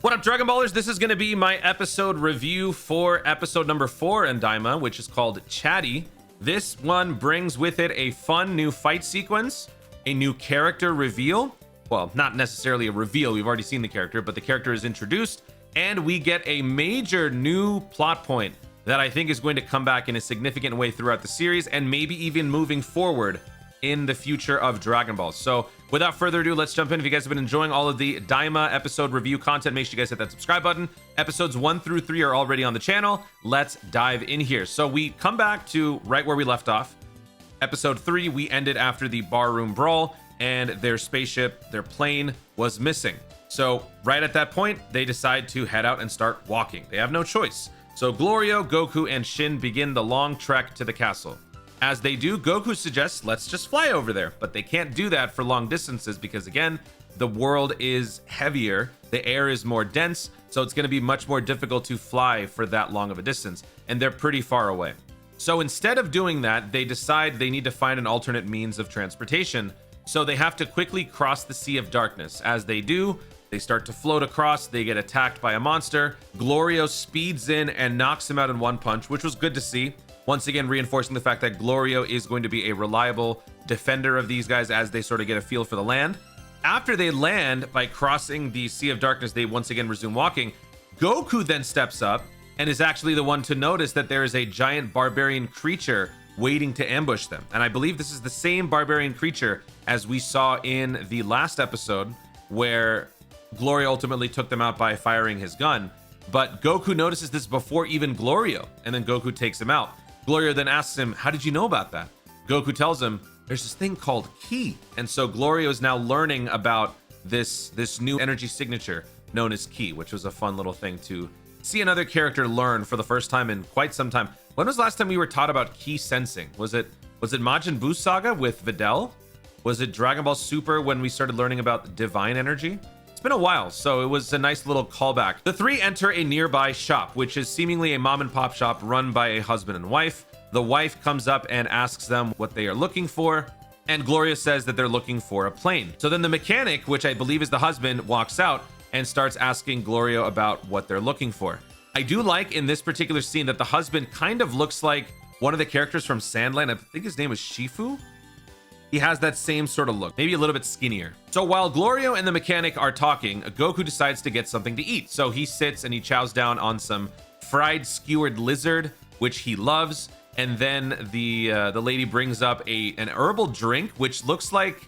What up, Dragon Ballers? This is going to be my episode review for episode number 4 in Daima, which is called Chatty. This one brings with it a fun new fight sequence, a new character reveal. Well, not necessarily a reveal, we've already seen the character, but the character is introduced, and we get a major new plot point that I think is going to come back in a significant way throughout the series, and maybe even moving forward in the future of Dragon Ball. So without further ado, let's jump in. If you guys have been enjoying all of the Daima episode review content, make sure you guys hit that subscribe button. Episodes 1 through 3 are already on the channel. Let's dive in here. So we come back to right where we left off. Episode 3, we ended after the barroom brawl, and their spaceship, their plane, was missing. So right at that point, they decide to head out and start walking. They have no choice. So Glorio, Goku, and Shin begin the long trek to the castle. As they do, Goku suggests, let's just fly over there, but they can't do that for long distances because, again, the world is heavier, the air is more dense, so it's going to be much more difficult to fly for that long of a distance, and they're pretty far away. So instead of doing that, they decide they need to find an alternate means of transportation, so they have to quickly cross the Sea of Darkness. As they do, they start to float across, they get attacked by a monster. Glorio speeds in and knocks him out in one punch, which was good to see. Once again, reinforcing the fact that Glorio is going to be a reliable defender of these guys as they sort of get a feel for the land. After they land, by crossing the Sea of Darkness, they once again resume walking. Goku then steps up and is actually the one to notice that there is a giant barbarian creature waiting to ambush them. And I believe this is the same barbarian creature as we saw in the last episode where Glorio ultimately took them out by firing his gun. But Goku notices this before even Glorio, and then Goku takes him out. Glorio then asks him, how did you know about that? Goku tells him, there's this thing called Ki. And so Glorio is now learning about this new energy signature known as Ki, which was a fun little thing to see another character learn for the first time in quite some time. When was the last time we were taught about Ki sensing? Was it Majin Buu Saga with Videl? Was it Dragon Ball Super when we started learning about divine energy? It's been a while, so it was a nice little callback. The three enter a nearby shop, which is seemingly a mom and pop shop run by a husband and wife. The wife comes up and asks them what they are looking for, and Gloria says that they're looking for a plane. So then the mechanic, which I believe is the husband, walks out and starts asking Gloria about what they're looking for. I do like in this particular scene that the husband kind of looks like one of the characters from Sandland. I think his name was Shifu. He has that same sort of look, maybe a little bit skinnier. So while Glorio and the mechanic are talking, Goku decides to get something to eat. So he sits and he chows down on some fried skewered lizard, which he loves. And then the lady brings up an herbal drink, which looks like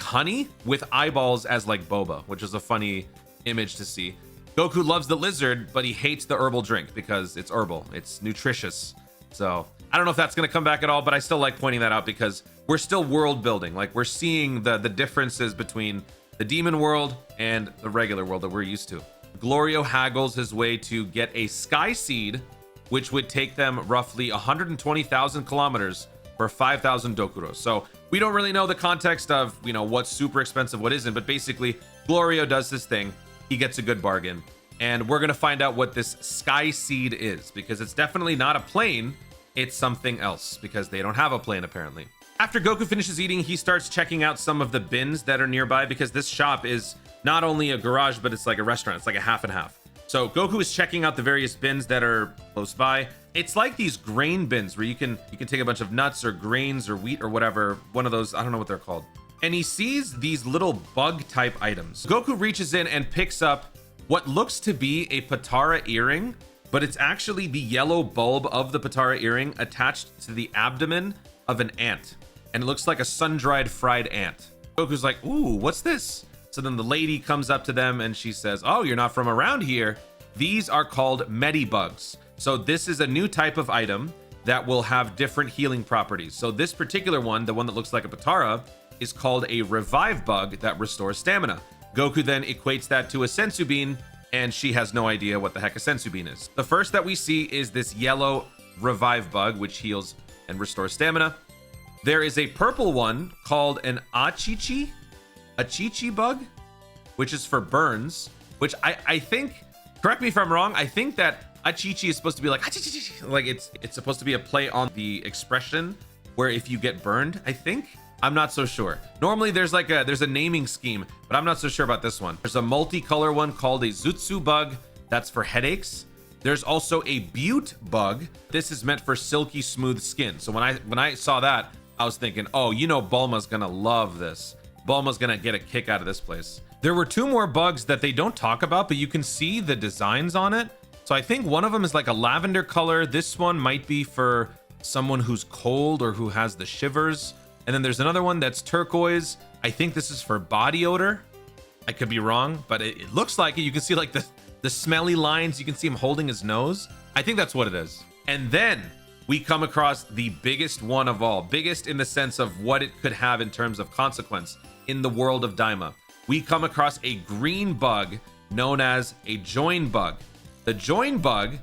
honey with eyeballs as like boba, which is a funny image to see. Goku loves the lizard, but he hates the herbal drink because it's herbal, it's nutritious. So I don't know if that's going to come back at all, but I still like pointing that out because we're still world building. Like, we're seeing the differences between the demon world and the regular world that we're used to. Glorio haggles his way to get a sky seed, which would take them roughly 120,000 kilometers for 5,000 dokuros. So we don't really know the context of, you know, what's super expensive, what isn't, but basically Glorio does this thing. He gets a good bargain, and we're going to find out what this sky seed is, because it's definitely not a plane. It's something else, because they don't have a plane apparently. After Goku finishes eating, he starts checking out some of the bins that are nearby, because this shop is not only a garage, but it's like a restaurant. It's like a half and half. So Goku is checking out the various bins that are close by. It's like these grain bins where you can take a bunch of nuts or grains or wheat or whatever, one of those, I don't know what they're called. And he sees these little bug type items. Goku reaches in and picks up what looks to be a Patara earring, but it's actually the yellow bulb of the Patara earring attached to the abdomen of an ant. And it looks like a sun-dried fried ant. Goku's like, ooh, what's this? So then the lady comes up to them and she says, oh, you're not from around here. These are called medibugs. So this is a new type of item that will have different healing properties. So this particular one, the one that looks like a Patara, is called a revive bug that restores stamina. Goku then equates that to a sensu bean, and she has no idea what the heck a sensu bean is. The first that we see is this yellow revive bug, which heals and restores stamina. There is a purple one called an achichi bug, which is for burns, which I think, correct me if I'm wrong, I think that achichi is supposed to be like it's supposed to be a play on the expression where if you get burned, I think. I'm not so sure. Normally there's a naming scheme, but I'm not so sure about this one. There's a multicolor one called a Zutsu bug. That's for headaches. There's also a Butte bug. This is meant for silky smooth skin. So when I saw that, I was thinking, oh, you know, Bulma's gonna love this. Bulma's gonna get a kick out of this place. There were two more bugs that they don't talk about, but you can see the designs on it. So I think one of them is like a lavender color. This one might be for someone who's cold or who has the shivers. And then there's another one that's turquoise. I think this is for body odor. I could be wrong, but it looks like it. You can see like the smelly lines. You can see him holding his nose. I think that's what it is. And then we come across the biggest one of all. Biggest in the sense of what it could have in terms of consequence in the world of Daima. We come across a green bug known as a join bug. The join bug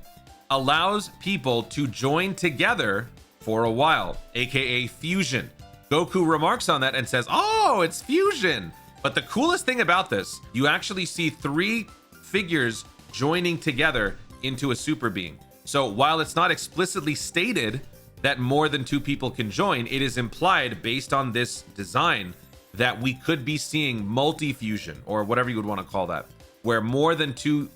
allows people to join together for a while, aka fusion. Goku remarks on that and says, oh, it's fusion. But the coolest thing about this, you actually see 3 figures joining together into a super being. So while it's not explicitly stated that more than 2 people can join, it is implied based on this design that we could be seeing multi-fusion, or whatever you would want to call that, where more than 2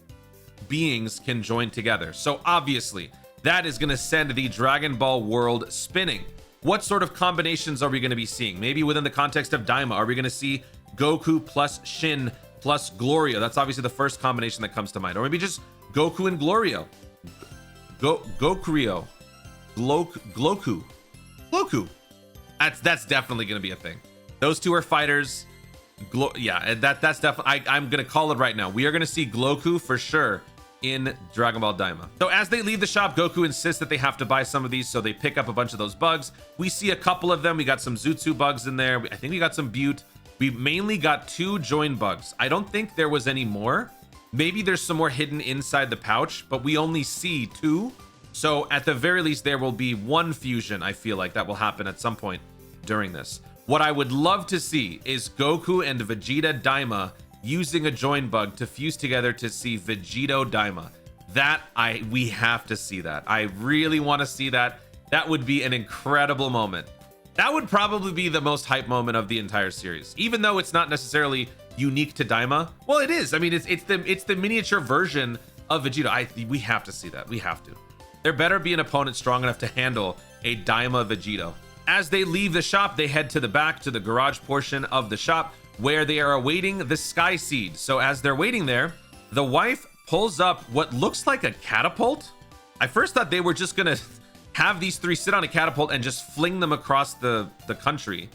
beings can join together. So obviously that is going to send the Dragon Ball world spinning. What sort of combinations are we going to be seeing? Maybe within the context of Daima, are we going to see Goku plus Shin plus Glorio? That's obviously the first combination that comes to mind. Or maybe just Goku and Glorio. Gokurio. Gloku. That's definitely going to be a thing. Those 2 are fighters. That's definitely, I'm going to call it right now. We are going to see Gloku for sure in Dragon Ball Daima. So as they leave the shop, Goku insists that they have to buy some of these, so they pick up a bunch of those bugs. We see a couple of them. We got some Zutsu bugs in there. I think we got some Butte. We mainly got 2 join bugs. I don't think there was any more. Maybe there's some more hidden inside the pouch, but we only see 2. So at the very least, there will be 1 fusion, I feel like, that will happen at some point during this. What I would love to see is Goku and Vegeta Daima using a join bug to fuse together to see Vegito Daima. We have to see that. I really want to see that. That would be an incredible moment. That would probably be the most hype moment of the entire series, even though it's not necessarily unique to Daima. Well, it is. I mean, it's the miniature version of Vegito. We have to see that. We have to. There better be an opponent strong enough to handle a Daima Vegito. As they leave the shop, they head to the back, to the garage portion of the shop, where they are awaiting the Sky Seed. So as they're waiting there, the wife pulls up what looks like a catapult. I first thought they were just gonna have these 3 sit on a catapult and just fling them across the country.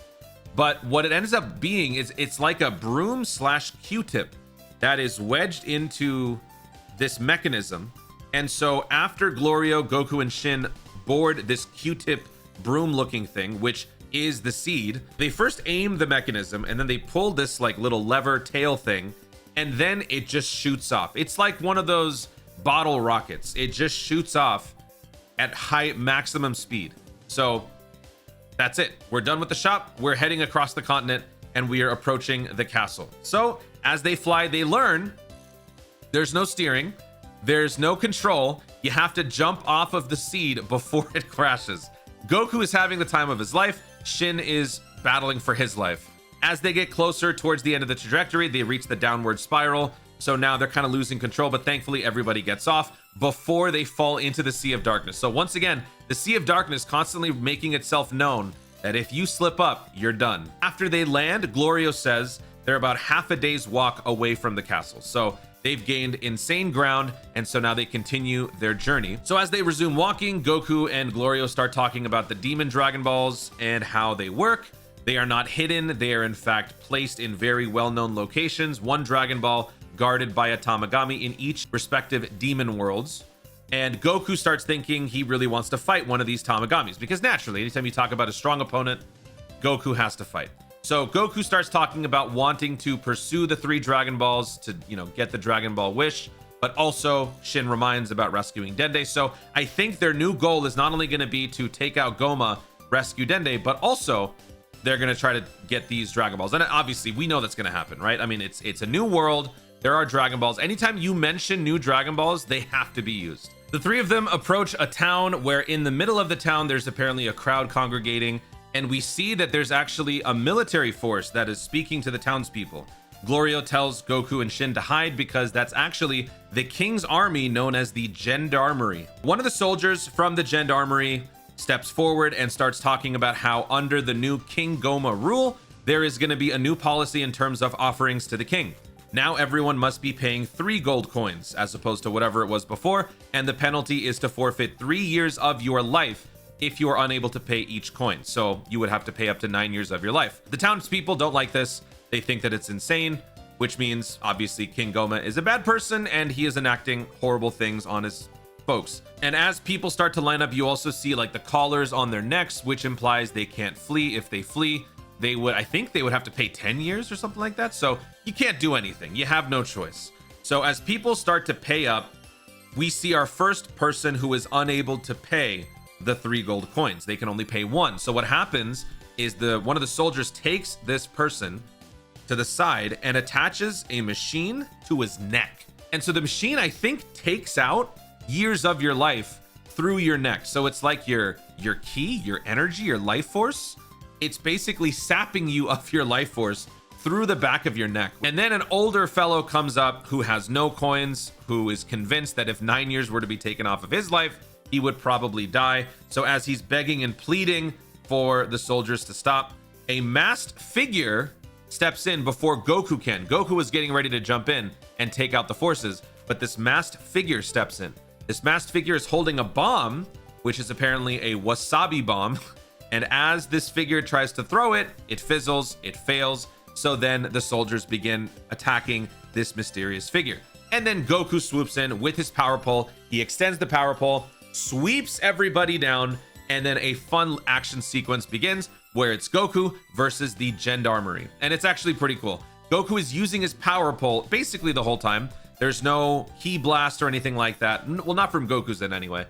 But what it ends up being is it's like a broom / Q-tip that is wedged into this mechanism. And so after Glorio, Goku, and Shin board this Q-tip broom looking thing, which is the seed, they first aim the mechanism and then they pull this like little lever tail thing, and then it just shoots off. It's like one of those bottle rockets. It just shoots off at high maximum speed. So that's it. We're done with the shop. We're heading across the continent and we are approaching the castle. So as they fly, they learn there's no steering, there's no control. You have to jump off of the seed before it crashes. Goku is having the time of his life. Shin is battling for his life. As they get closer towards the end of the trajectory, they reach the downward spiral. So now they're kind of losing control, but thankfully everybody gets off before they fall into the Sea of Darkness. So once again, the Sea of Darkness constantly making itself known that if you slip up, you're done. After they land, Glorio says they're about half a day's walk away from the castle. So they've gained insane ground, and so now they continue their journey. So as they resume walking, Goku and Glorio start talking about the Demon Dragon Balls and how they work. They are not hidden. They are in fact placed in very well-known locations. 1 Dragon Ball guarded by a Tamagami in each respective demon worlds. And Goku starts thinking he really wants to fight one of these Tamagamis, because naturally, anytime you talk about a strong opponent, Goku has to fight. So Goku starts talking about wanting to pursue the 3 Dragon Balls to, get the Dragon Ball wish, but also Shin reminds about rescuing Dende. So I think their new goal is not only going to be to take out Gomah, rescue Dende, but also they're going to try to get these Dragon Balls. And obviously we know that's going to happen, right? I mean, it's a new world. There are Dragon Balls. Anytime you mention new Dragon Balls, they have to be used. The 3 of them approach a town where in the middle of the town, there's apparently a crowd congregating. and we see that there's actually a military force that is speaking to the townspeople. Glorio tells Goku and Shin to hide because that's actually the king's army known as the Gendarmerie. One of the soldiers from the Gendarmerie steps forward and starts talking about how under the new King Gomah rule, there is going to be a new policy in terms of offerings to the king. Now everyone must be paying 3 gold coins as opposed to whatever it was before, and the penalty is to forfeit 3 years of your life if you are unable to pay each coin. So you would have to pay up to 9 years of your life. The townspeople don't like this. They think that it's insane, which means obviously King Gomah is a bad person and he is enacting horrible things on his folks. And as people start to line up, you also see like the collars on their necks, which implies they can't flee. If they flee, they would, I think they would have to pay 10 years or something like that. So you can't do anything. You have no choice. So as people start to pay up, we see our first person who is unable to pay the 3 gold coins. They can only pay 1. So what happens is one of the soldiers takes this person to the side and attaches a machine to his neck. And so the machine, I think, takes out years of your life through your neck. So it's like your ki, your energy, your life force. It's basically sapping you of your life force through the back of your neck. And then an older fellow comes up who has no coins, who is convinced that if 9 years were to be taken off of his life, he would probably die. So as he's begging and pleading for the soldiers to stop, a masked figure steps in before Goku can. Goku is getting ready to jump in and take out the forces, but this masked figure steps in. This masked figure is holding a bomb, which is apparently a wasabi bomb. And as this figure tries to throw it, it fizzles, it fails. So then the soldiers begin attacking this mysterious figure. And then Goku swoops in with his power pole. He extends the power pole, sweeps everybody down, and then a fun action sequence begins where it's Goku versus the Gendarmerie. And it's actually pretty cool. Goku is using his power pole basically the whole time. There's no ki blast or anything like that. Well, not from Goku's end anyway.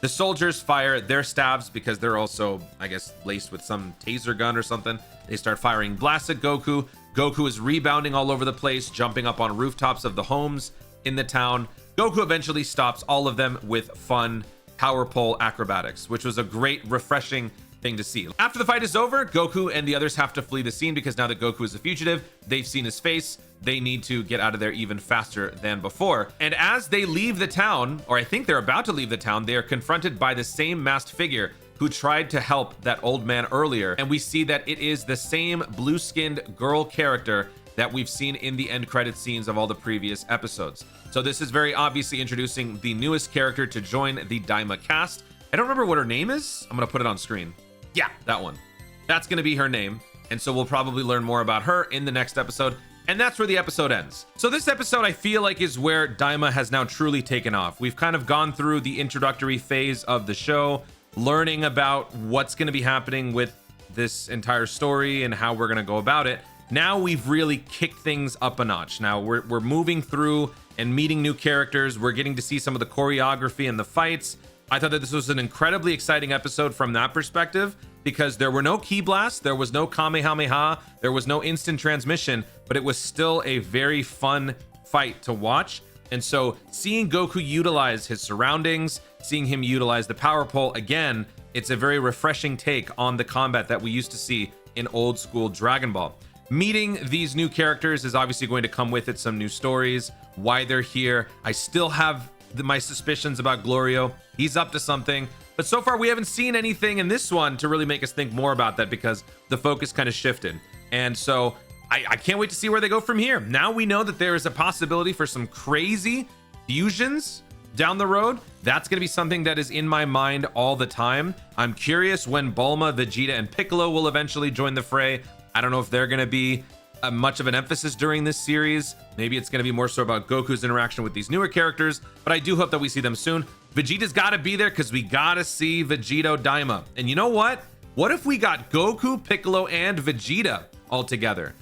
The soldiers fire their stabs because they're also, I guess, laced with some taser gun or something. They start firing blasts at Goku. Goku is rebounding all over the place, jumping up on rooftops of the homes in the town. Goku eventually stops all of them with fun power pole acrobatics, which was a great, refreshing thing to see. After the fight is over, Goku and the others have to flee the scene because now that Goku is a fugitive, they've seen his face. They need to get out of there even faster than before. And as they leave the town, or I think they're about to leave the town, they are confronted by the same masked figure who tried to help that old man earlier. And we see that it is the same blue-skinned girl character that we've seen in the end credit scenes of all the previous episodes. So this is very obviously introducing the newest character to join the Daima cast. I don't remember what her name is. I'm gonna put it on screen. Yeah, that one. That's gonna be her name. And so we'll probably learn more about her in the next episode. And that's where the episode ends. So this episode, I feel like, is where Daima has now truly taken off. We've kind of gone through the introductory phase of the show, learning about what's gonna be happening with this entire story and how we're gonna go about it. Now we've really kicked things up a notch. Now we're moving through and meeting new characters. We're getting to see some of the choreography and the fights. I thought that this was an incredibly exciting episode from that perspective because there were no ki blasts, there was no Kamehameha, there was no instant transmission, but it was still a very fun fight to watch. And so seeing Goku utilize his surroundings, seeing him utilize the power pole again, it's a very refreshing take on the combat that we used to see in old school Dragon Ball. Meeting these new characters is obviously going to come with it some new stories, why they're here. I still have my suspicions about Glorio. He's up to something, but so far we haven't seen anything in this one to really make us think more about that because the focus kind of shifted. And so I can't wait to see where they go from here. Now we know that there is a possibility for some crazy fusions down the road. That's going to be something that is in my mind all the time. I'm curious when Bulma, Vegeta, and Piccolo will eventually join the fray. I don't know if they're going to be much of an emphasis during this series. Maybe it's going to be more so about Goku's interaction with these newer characters, but I do hope that we see them soon. Vegeta's got to be there because we got to see Vegito Daima. And you know what? What if we got Goku, Piccolo, and Vegeta all together?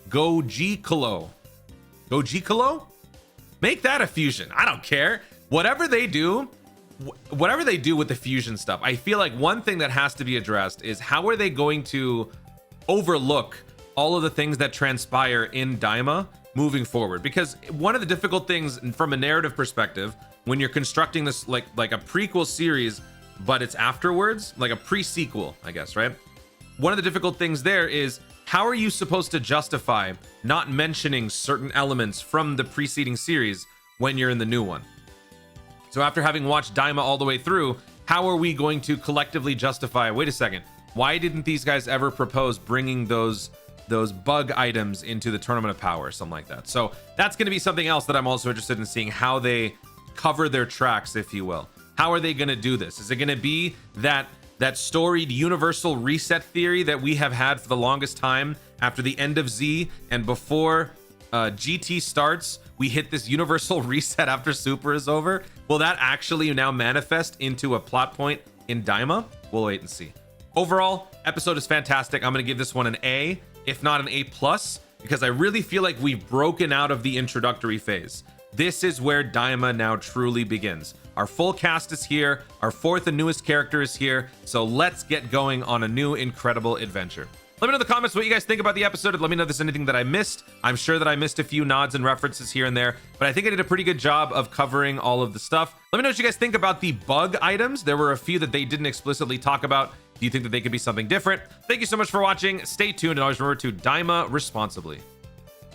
Gogikolo. Gogikolo? Make that a fusion. I don't care. Whatever they do with the fusion stuff, I feel like one thing that has to be addressed is how are they going to overlook all of the things that transpire in Daima moving forward? Because one of the difficult things from a narrative perspective, when you're constructing this like a prequel series, but it's afterwards, like a pre-sequel, I guess, right? one of the difficult things there is, how are you supposed to justify not mentioning certain elements from the preceding series when you're in the new one? So after having watched Daima all the way through, how are we going to collectively justify, wait a second, why didn't these guys ever propose bringing those bug items into the Tournament of Power or something like that? So that's going to be something else that I'm also interested in seeing, how they cover their tracks, if you will. How are they going to do this? Is it going to be that storied universal reset theory that we have had for the longest time after the end of Z and before GT starts? We hit this universal reset after Super is over. Will that actually now manifest into a plot point in Daima? We'll wait and see. Overall, episode is fantastic. I'm going to give this one an A, if not an A+, because I really feel like we've broken out of the introductory phase. This is where Daima now truly begins. Our full cast is here. Our fourth and newest character is here. So let's get going on a new incredible adventure. Let me know in the comments what you guys think about the episode. Let me know if there's anything that I missed. I'm sure that I missed a few nods and references here and there, but I think I did a pretty good job of covering all of the stuff. Let me know what you guys think about the bug items. There were a few that they didn't explicitly talk about. Do you think that they could be something different? Thank you so much for watching. Stay tuned, and always remember to Daima responsibly.